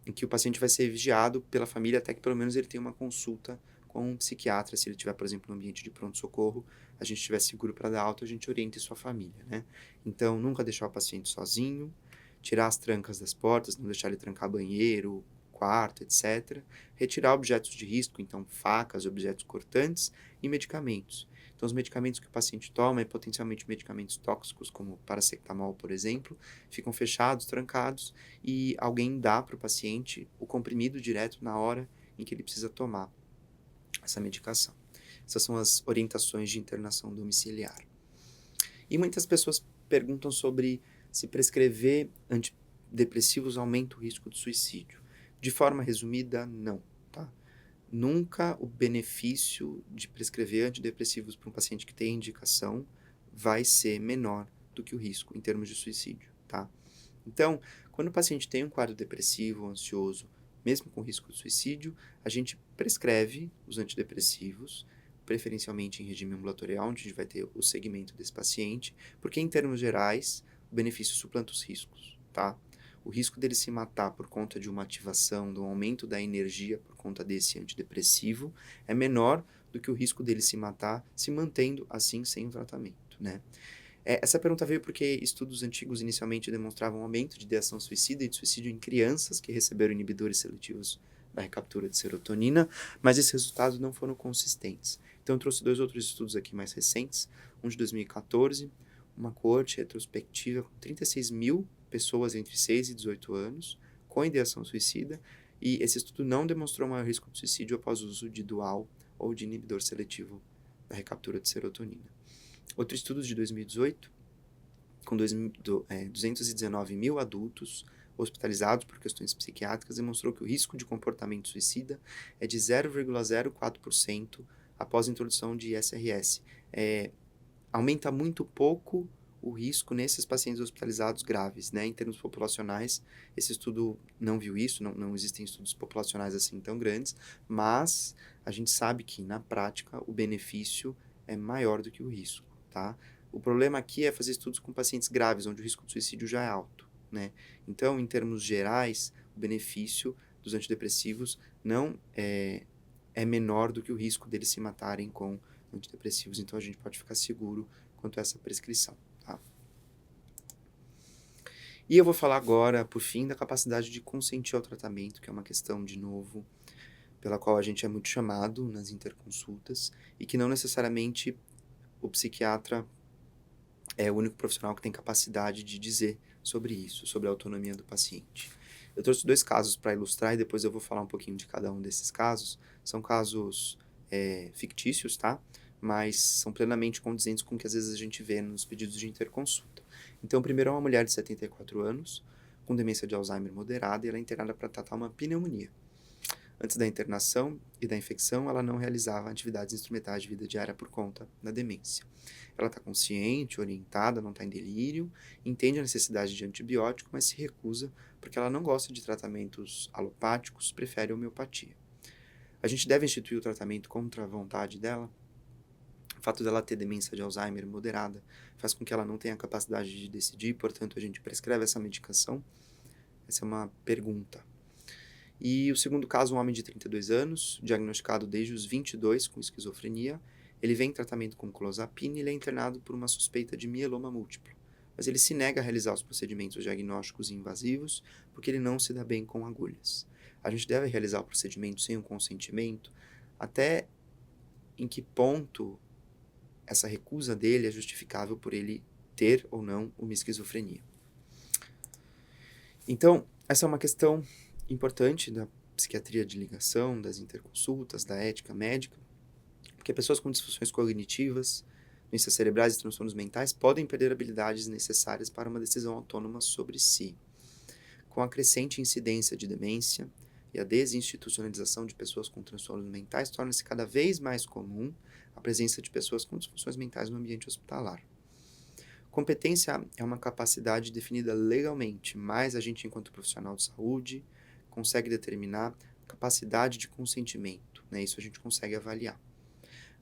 em que o paciente vai ser vigiado pela família até que pelo menos ele tenha uma consulta com um psiquiatra. Se ele estiver, por exemplo, no ambiente de pronto-socorro, a gente estiver seguro para dar alta, a gente orienta sua família, né? Então, nunca deixar o paciente sozinho, tirar as trancas das portas, não deixar ele trancar banheiro, quarto, etc. Retirar objetos de risco, então facas, objetos cortantes e medicamentos. Então, os medicamentos que o paciente toma, e potencialmente medicamentos tóxicos, como paracetamol, por exemplo, ficam fechados, trancados, e alguém dá para o paciente o comprimido direto na hora em que ele precisa tomar essa medicação. Essas são as orientações de internação domiciliar. E muitas pessoas perguntam sobre se prescrever antidepressivos aumenta o risco de suicídio. De forma resumida, não, tá? Nunca o benefício de prescrever antidepressivos para um paciente que tem indicação vai ser menor do que o risco em termos de suicídio, tá? Então, quando o paciente tem um quadro depressivo ou ansioso, mesmo com risco de suicídio, a gente prescreve os antidepressivos, preferencialmente em regime ambulatorial, onde a gente vai ter o segmento desse paciente, porque em termos gerais, o benefício suplanta os riscos, tá? O risco dele se matar por conta de uma ativação, de um aumento da energia por conta desse antidepressivo, é menor do que o risco dele se matar se mantendo assim sem o tratamento, né? Essa pergunta veio porque estudos antigos inicialmente demonstravam um aumento de ideação suicida e de suicídio em crianças que receberam inibidores seletivos da recaptura de serotonina, mas esses resultados não foram consistentes. Então, eu trouxe dois outros estudos aqui mais recentes, um de 2014, uma coorte retrospectiva com 36 mil pessoas entre 6 e 18 anos com ideação suicida, e esse estudo não demonstrou maior risco de suicídio após o uso de dual ou de inibidor seletivo da recaptura de serotonina. Outro estudo de 2018, com 219 mil adultos hospitalizados por questões psiquiátricas, demonstrou que o risco de comportamento suicida é de 0,04% após a introdução de SRS. Aumenta muito pouco o risco nesses pacientes hospitalizados graves, né? Em termos populacionais, esse estudo não viu isso, não existem estudos populacionais assim tão grandes, mas a gente sabe que, na prática, o benefício é maior do que o risco, tá? O problema aqui é fazer estudos com pacientes graves, onde o risco de suicídio já é alto, né? Então, em termos gerais, o benefício dos antidepressivos não é menor do que o risco deles se matarem com antidepressivos, então a gente pode ficar seguro quanto a essa prescrição, tá? E eu vou falar agora, por fim, da capacidade de consentir ao tratamento, que é uma questão, de novo, pela qual a gente é muito chamado nas interconsultas e que não necessariamente o psiquiatra é o único profissional que tem capacidade de dizer sobre isso, sobre a autonomia do paciente. Eu trouxe dois casos para ilustrar e depois eu vou falar um pouquinho de cada um desses casos. São casos fictícios, tá? mas são plenamente condizentes com o que às vezes a gente vê nos pedidos de interconsulta. Então, primeiro é uma mulher de 74 anos, com demência de Alzheimer moderada, e ela é internada para tratar uma pneumonia. Antes da internação e da infecção, ela não realizava atividades instrumentais de vida diária por conta da demência. Ela está consciente, orientada, não está em delírio, entende a necessidade de antibiótico, mas se recusa porque ela não gosta de tratamentos alopáticos, prefere a homeopatia. A gente deve instituir o tratamento contra a vontade dela? O fato dela ter demência de Alzheimer moderada faz com que ela não tenha a capacidade de decidir, portanto a gente prescreve essa medicação? Essa é uma pergunta. E o segundo caso, um homem de 32 anos, diagnosticado desde os 22 com esquizofrenia. Ele vem em tratamento com clozapina e ele é internado por uma suspeita de mieloma múltiplo. Mas ele se nega a realizar os procedimentos diagnósticos invasivos porque ele não se dá bem com agulhas. A gente deve realizar o procedimento sem o consentimento? Até em que ponto essa recusa dele é justificável por ele ter ou não uma esquizofrenia? Então, essa é uma questão importante da psiquiatria de ligação, das interconsultas, da ética médica, porque pessoas com disfunções cognitivas, doenças cerebrais e transtornos mentais podem perder habilidades necessárias para uma decisão autônoma sobre si. Com a crescente incidência de demência e a desinstitucionalização de pessoas com transtornos mentais, torna-se cada vez mais comum a presença de pessoas com disfunções mentais no ambiente hospitalar. Competência é uma capacidade definida legalmente, mas a gente, enquanto profissional de saúde, consegue determinar capacidade de consentimento, né? Isso a gente consegue avaliar.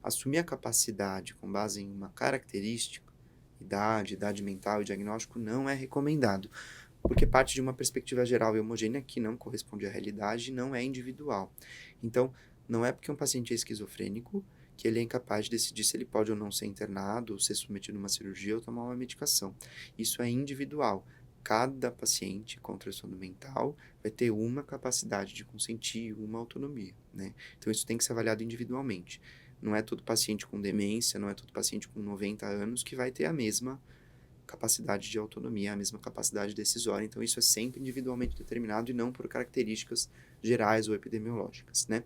Assumir a capacidade com base em uma característica, idade mental e diagnóstico não é recomendado, porque parte de uma perspectiva geral e homogênea que não corresponde à realidade e não é individual. Então, não é porque um paciente é esquizofrênico que ele é incapaz de decidir se ele pode ou não ser internado, ou ser submetido a uma cirurgia ou tomar uma medicação. Isso é individual. Cada paciente com transtorno mental vai ter uma capacidade de consentir, uma autonomia, né? Então, isso tem que ser avaliado individualmente. Não é todo paciente com demência, não é todo paciente com 90 anos que vai ter a mesma capacidade de autonomia, a mesma capacidade decisória. Então, isso é sempre individualmente determinado e não por características gerais ou epidemiológicas, né?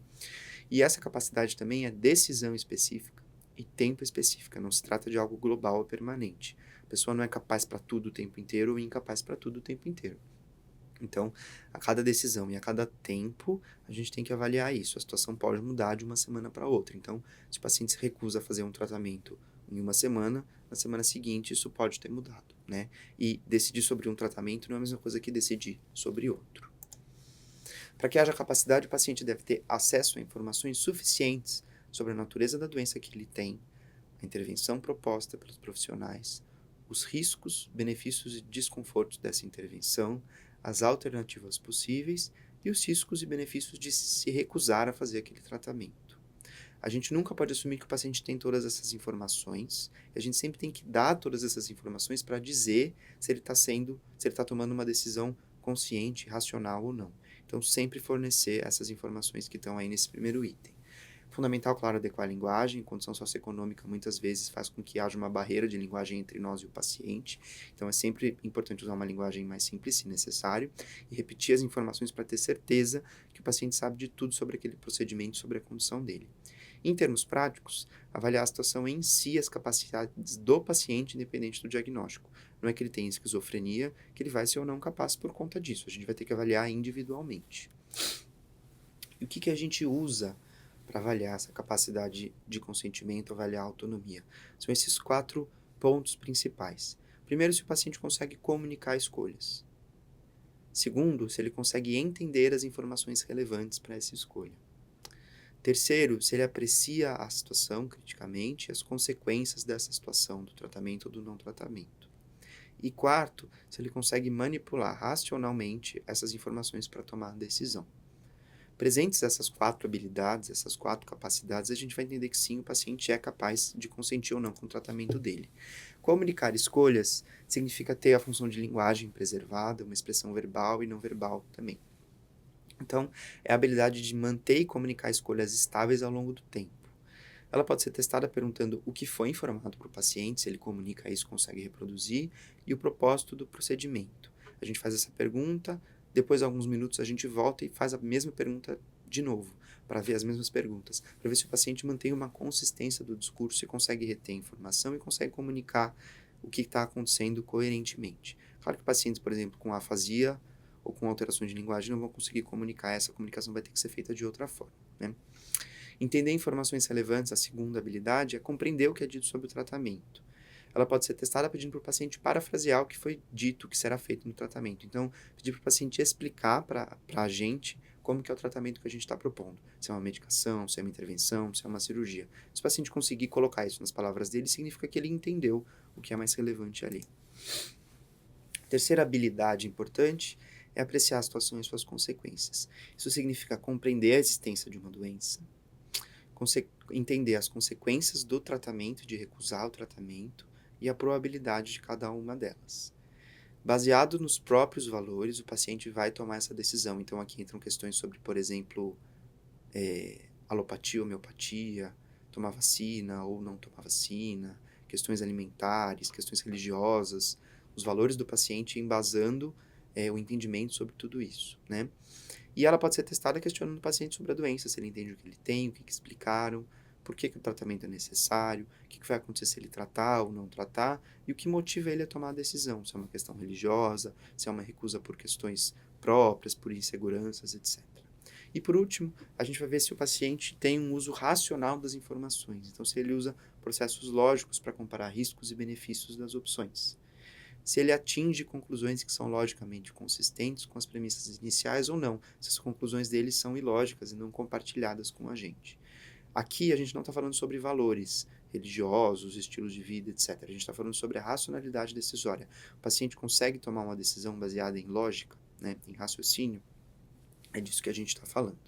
E essa capacidade também é decisão específica e tempo específica. Não se trata de algo global ou permanente. A pessoa não é capaz para tudo o tempo inteiro ou incapaz para tudo o tempo inteiro. Então, a cada decisão e a cada tempo, a gente tem que avaliar isso. A situação pode mudar de uma semana para outra. Então, se o paciente se recusa a fazer um tratamento em uma semana, na semana seguinte isso pode ter mudado, né? E decidir sobre um tratamento não é a mesma coisa que decidir sobre outro. Para que haja capacidade, o paciente deve ter acesso a informações suficientes sobre a natureza da doença que ele tem, a intervenção proposta pelos profissionais, os riscos, benefícios e desconfortos dessa intervenção, as alternativas possíveis e os riscos e benefícios de se recusar a fazer aquele tratamento. A gente nunca pode assumir que o paciente tem todas essas informações, e a gente sempre tem que dar todas essas informações para dizer se ele está tomando uma decisão consciente, racional ou não. Então, sempre fornecer essas informações que estão aí nesse primeiro item. Fundamental, claro, adequar a linguagem. Condição socioeconômica muitas vezes faz com que haja uma barreira de linguagem entre nós e o paciente. Então, é sempre importante usar uma linguagem mais simples, se necessário, e repetir as informações para ter certeza que o paciente sabe de tudo sobre aquele procedimento, sobre a condição dele. Em termos práticos, avaliar a situação em si, as capacidades do paciente, independente do diagnóstico. Não é que ele tenha esquizofrenia, que ele vai ser ou não capaz por conta disso. A gente vai ter que avaliar individualmente. E o que a gente usa para avaliar essa capacidade de consentimento, avaliar a autonomia? São esses 4 pontos principais. Primeiro, se o paciente consegue comunicar escolhas. Segundo, se ele consegue entender as informações relevantes para essa escolha. Terceiro, se ele aprecia a situação criticamente e as consequências dessa situação, do tratamento ou do não tratamento. E quarto, se ele consegue manipular racionalmente essas informações para tomar a decisão. Presentes essas 4 habilidades, essas 4 capacidades, a gente vai entender que sim, o paciente é capaz de consentir ou não com o tratamento dele. Comunicar escolhas significa ter a função de linguagem preservada, uma expressão verbal e não verbal também. Então, é a habilidade de manter e comunicar escolhas estáveis ao longo do tempo. Ela pode ser testada perguntando o que foi informado para o paciente, se ele comunica isso, consegue reproduzir, e o propósito do procedimento. A gente faz essa pergunta, depois de alguns minutos a gente volta e faz a mesma pergunta de novo, para ver as mesmas perguntas, para ver se o paciente mantém uma consistência do discurso e consegue reter informação e consegue comunicar o que está acontecendo coerentemente. Claro que pacientes, por exemplo, com afasia ou com alterações de linguagem não vão conseguir comunicar, essa comunicação vai ter que ser feita de outra forma, né? Entender informações relevantes, a segunda habilidade, é compreender o que é dito sobre o tratamento. Ela pode ser testada pedindo para o paciente parafrasear o que foi dito, que será feito no tratamento. Então, pedir para o paciente explicar para a gente como que é o tratamento que a gente está propondo. Se é uma medicação, se é uma intervenção, se é uma cirurgia. Se o paciente conseguir colocar isso nas palavras dele, significa que ele entendeu o que é mais relevante ali. Terceira habilidade importante é apreciar a situação e suas consequências. Isso significa compreender a existência de uma doença, entender as consequências do tratamento, de recusar o tratamento e a probabilidade de cada uma delas. Baseado nos próprios valores, o paciente vai tomar essa decisão. Então, aqui entram questões sobre, por exemplo, alopatia, homeopatia, tomar vacina ou não tomar vacina, questões alimentares, questões religiosas, os valores do paciente embasando o entendimento sobre tudo isso, né? E ela pode ser testada questionando o paciente sobre a doença, se ele entende o que ele tem, o que explicaram, por que o tratamento é necessário, o que vai acontecer se ele tratar ou não tratar, e o que motiva ele a tomar a decisão, se é uma questão religiosa, se é uma recusa por questões próprias, por inseguranças, etc. E por último, a gente vai ver se o paciente tem um uso racional das informações, então se ele usa processos lógicos para comparar riscos e benefícios das opções. Se ele atinge conclusões que são logicamente consistentes com as premissas iniciais ou não, se as conclusões dele são ilógicas e não compartilhadas com a gente. Aqui a gente não está falando sobre valores religiosos, estilos de vida, etc. A gente está falando sobre a racionalidade decisória. O paciente consegue tomar uma decisão baseada em lógica, né, em raciocínio? É disso que a gente está falando.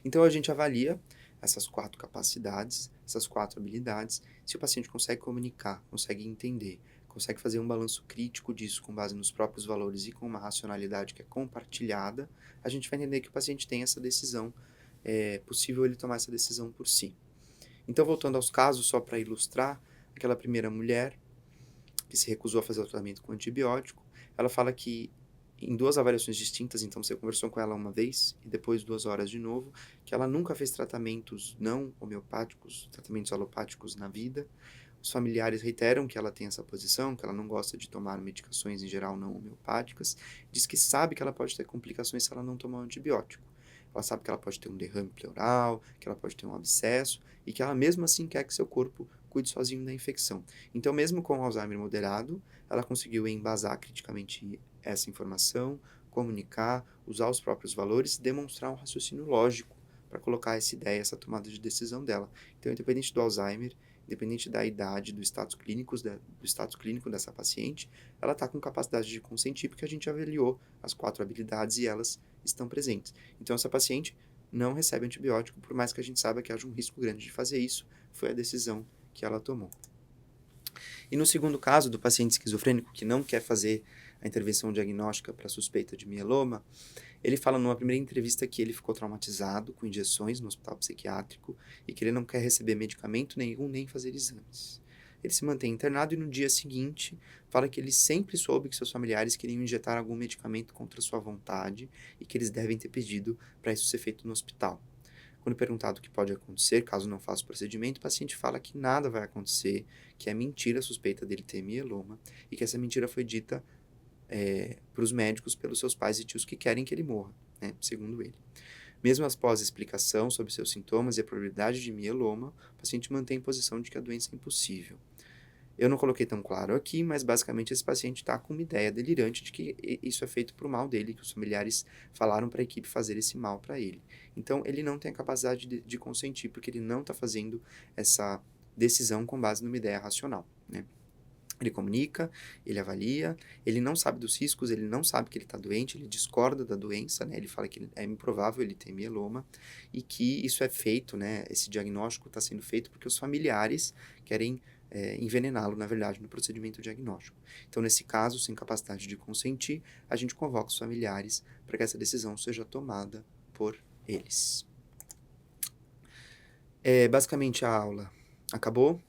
Então a gente avalia essas 4 capacidades, essas 4 habilidades, se o paciente consegue comunicar, consegue entender, consegue fazer um balanço crítico disso com base nos próprios valores e com uma racionalidade que é compartilhada, a gente vai entender que o paciente tem essa decisão, é possível ele tomar essa decisão por si. Então, voltando aos casos, só para ilustrar, aquela primeira mulher que se recusou a fazer o tratamento com antibiótico, ela fala que em 2 avaliações distintas, então você conversou com ela uma vez e depois 2 horas de novo, que ela nunca fez tratamentos não homeopáticos, tratamentos alopáticos na vida. Os familiares reiteram que ela tem essa posição, que ela não gosta de tomar medicações em geral não homeopáticas, diz que sabe que ela pode ter complicações se ela não tomar um antibiótico. Ela sabe que ela pode ter um derrame pleural, que ela pode ter um abscesso e que ela mesmo assim quer que seu corpo cuide sozinho da infecção. Então, mesmo com Alzheimer moderado, ela conseguiu embasar criticamente essa informação, comunicar, usar os próprios valores e demonstrar um raciocínio lógico para colocar essa ideia, essa tomada de decisão dela. Então, independente do Alzheimer, independente da idade, do status clínico dessa paciente, ela está com capacidade de consentir porque a gente avaliou as 4 habilidades e elas estão presentes. Então, essa paciente não recebe antibiótico, por mais que a gente saiba que haja um risco grande de fazer isso, foi a decisão que ela tomou. E no segundo caso, do paciente esquizofrênico que não quer fazer a intervenção diagnóstica para suspeita de mieloma, ele fala numa primeira entrevista que ele ficou traumatizado com injeções no hospital psiquiátrico e que ele não quer receber medicamento nenhum nem fazer exames. Ele se mantém internado e no dia seguinte fala que ele sempre soube que seus familiares queriam injetar algum medicamento contra sua vontade e que eles devem ter pedido para isso ser feito no hospital. Quando perguntado o que pode acontecer caso não faça o procedimento, o paciente fala que nada vai acontecer, que é mentira a suspeita dele ter mieloma e que essa mentira foi dita para os médicos pelos seus pais e tios que querem que ele morra, né, segundo ele. Mesmo após a explicação sobre seus sintomas e a probabilidade de mieloma, o paciente mantém a posição de que a doença é impossível. Eu não coloquei tão claro aqui, mas basicamente esse paciente está com uma ideia delirante de que isso é feito para o mal dele, que os familiares falaram para a equipe fazer esse mal para ele. Então, ele não tem a capacidade de consentir, porque ele não está fazendo essa decisão com base numa ideia racional, né? Ele comunica, ele avalia, ele não sabe dos riscos, ele não sabe que ele está doente, ele discorda da doença, né? Ele fala que é improvável ele ter mieloma e que isso é feito, né? Esse diagnóstico está sendo feito porque os familiares querem envenená-lo, na verdade, no procedimento diagnóstico. Então, nesse caso, sem capacidade de consentir, a gente convoca os familiares para que essa decisão seja tomada por eles. Basicamente, a aula acabou.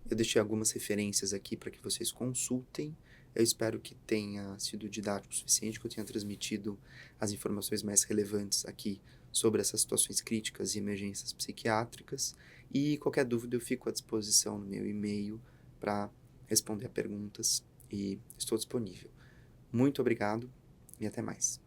Eu deixei algumas referências aqui para que vocês consultem. Eu espero que tenha sido didático o suficiente, que eu tenha transmitido as informações mais relevantes aqui sobre essas situações críticas e emergências psiquiátricas. E qualquer dúvida eu fico à disposição no meu e-mail para responder a perguntas e estou disponível. Muito obrigado e até mais.